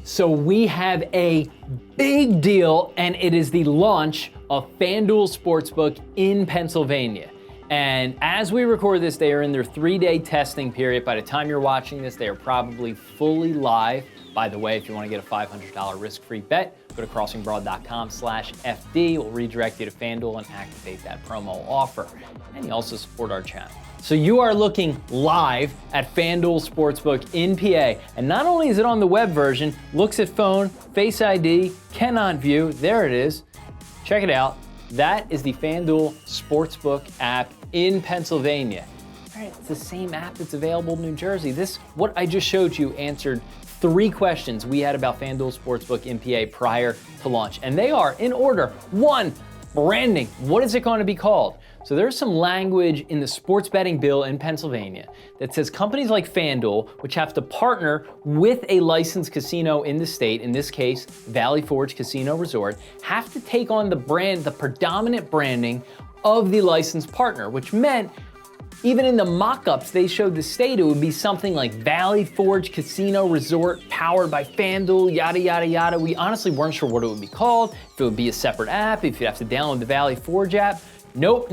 So we have a big deal, and it is the launch of FanDuel Sportsbook in Pennsylvania. And as we record this, they are in their 3-day testing period. By the time you're watching this, they are probably fully live. By the way, if you want to get a $500 risk-free bet, go to crossingbroad.com/FD. We'll redirect you to FanDuel and activate that promo offer. And you also support our channel. So you are looking live at FanDuel Sportsbook in PA. And not only is it on the web version, looks at phone, Face ID, cannot view. There it is. Check it out. That is the FanDuel Sportsbook app in Pennsylvania. All right, it's the same app that's available in New Jersey. What I just showed you answered 3 questions we had about FanDuel Sportsbook in PA prior to launch. And they are in order. 1, branding. What is it going to be called? So there's some language in the sports betting bill in Pennsylvania that says companies like FanDuel, which have to partner with a licensed casino in the state, in this case, Valley Forge Casino Resort, have to take on the predominant branding of the licensed partner, which meant even in the mock-ups they showed the state, it would be something like Valley Forge Casino Resort powered by FanDuel, yada, yada, yada. We honestly weren't sure what it would be called, if it would be a separate app, if you'd have to download the Valley Forge app. Nope.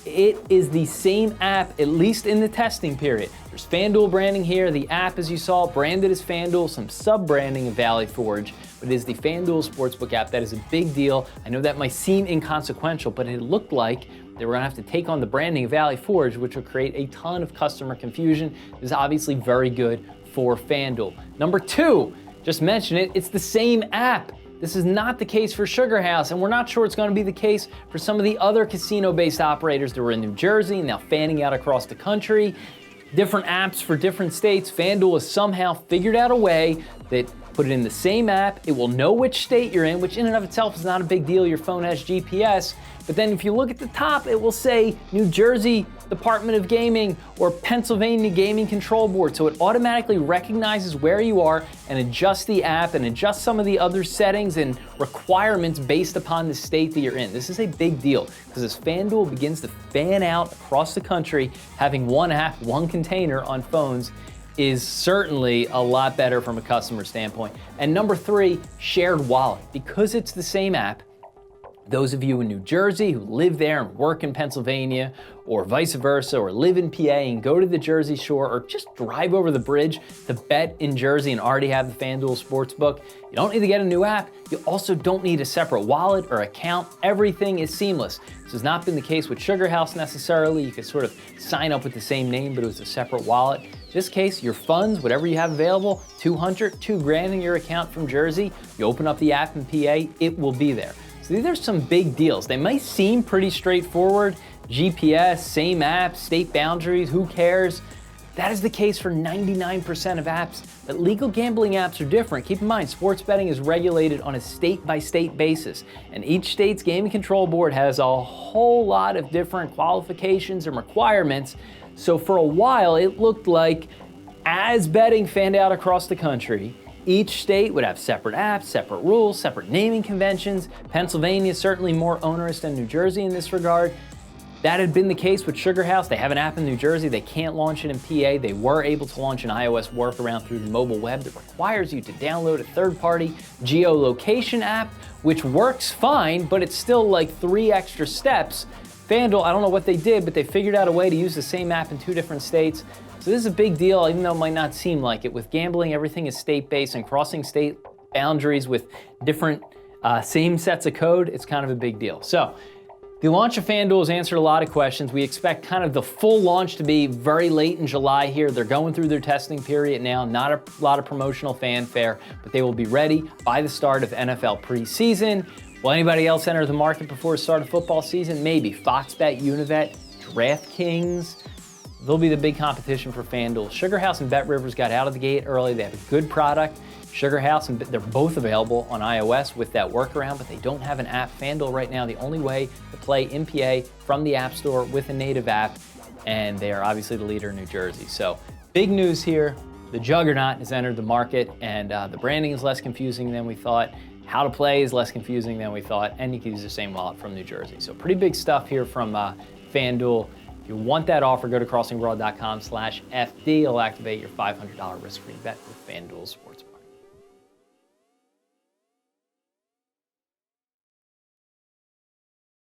It is the same app, at least in the testing period. There's FanDuel branding here. The app, as you saw, branded as FanDuel, some sub-branding of Valley Forge, but it is the FanDuel Sportsbook app. That is a big deal. I know that might seem inconsequential, but it looked like they were gonna have to take on the branding of Valley Forge, which would create a ton of customer confusion. This is obviously very good for FanDuel. Number 2, just mentioned it, it's the same app. This is not the case for Sugar House, and we're not sure it's going to be the case for some of the other casino-based operators that were in New Jersey and now fanning out across the country. Different apps for different states. FanDuel has somehow figured out a way that put it in the same app. It will know which state you're in, which in and of itself is not a big deal. Your phone has GPS. But then if you look at the top, it will say New Jersey Department of Gaming or Pennsylvania Gaming Control Board. So it automatically recognizes where you are and adjusts the app and adjusts some of the other settings and requirements based upon the state that you're in. This is a big deal because as FanDuel begins to fan out across the country, having one app, one container on phones is certainly a lot better from a customer standpoint. And number 3, shared wallet. Because it's the same app, those of you in New Jersey who live there and work in Pennsylvania, or vice versa, or live in PA and go to the Jersey Shore, or just drive over the bridge to bet in Jersey and already have the FanDuel Sportsbook, you don't need to get a new app. You also don't need a separate wallet or account. Everything is seamless. This has not been the case with Sugar House necessarily. You could sort of sign up with the same name, but it was a separate wallet. In this case, your funds, whatever you have available, $2,000 in your account from Jersey, you open up the app in PA, it will be there. So these are some big deals. They might seem pretty straightforward. GPS, same app, state boundaries, who cares? That is the case for 99% of apps, but legal gambling apps are different. Keep in mind, sports betting is regulated on a state-by-state basis, and each state's gaming control board has a whole lot of different qualifications and requirements. So for a while, it looked like as betting fanned out across the country, each state would have separate apps, separate rules, separate naming conventions. Pennsylvania is certainly more onerous than New Jersey in this regard. That had been the case with Sugar House. They have an app in New Jersey. They can't launch it in PA. They were able to launch an iOS workaround through the mobile web that requires you to download a third-party geolocation app, which works fine, but it's still like 3 extra steps. FanDuel, I don't know what they did, but they figured out a way to use the same app in 2 different states. So this is a big deal, even though it might not seem like it. With gambling, everything is state-based, and crossing state boundaries with different same sets of code, it's kind of a big deal. So the launch of FanDuel has answered a lot of questions. We expect kind of the full launch to be very late in July here. They're going through their testing period now, not a lot of promotional fanfare, but they will be ready by the start of NFL preseason. Will anybody else enter the market before the start of football season? Maybe. Fox Bet, Univet, DraftKings. They'll be the big competition for FanDuel. Sugar House and BetRivers got out of the gate early. They have a good product. Sugar House, and they're both available on iOS with that workaround, but they don't have an app. FanDuel right now, the only way to play in PA from the App Store with a native app, and they are obviously the leader in New Jersey. So big news here. The juggernaut has entered the market, and the branding is less confusing than we thought. How to play is less confusing than we thought, and you can use the same wallet from New Jersey. So pretty big stuff here from FanDuel. If you want that offer, go to crossingbroad.com/FD. It'll activate your $500 risk-free bet with FanDuel Sportsbook.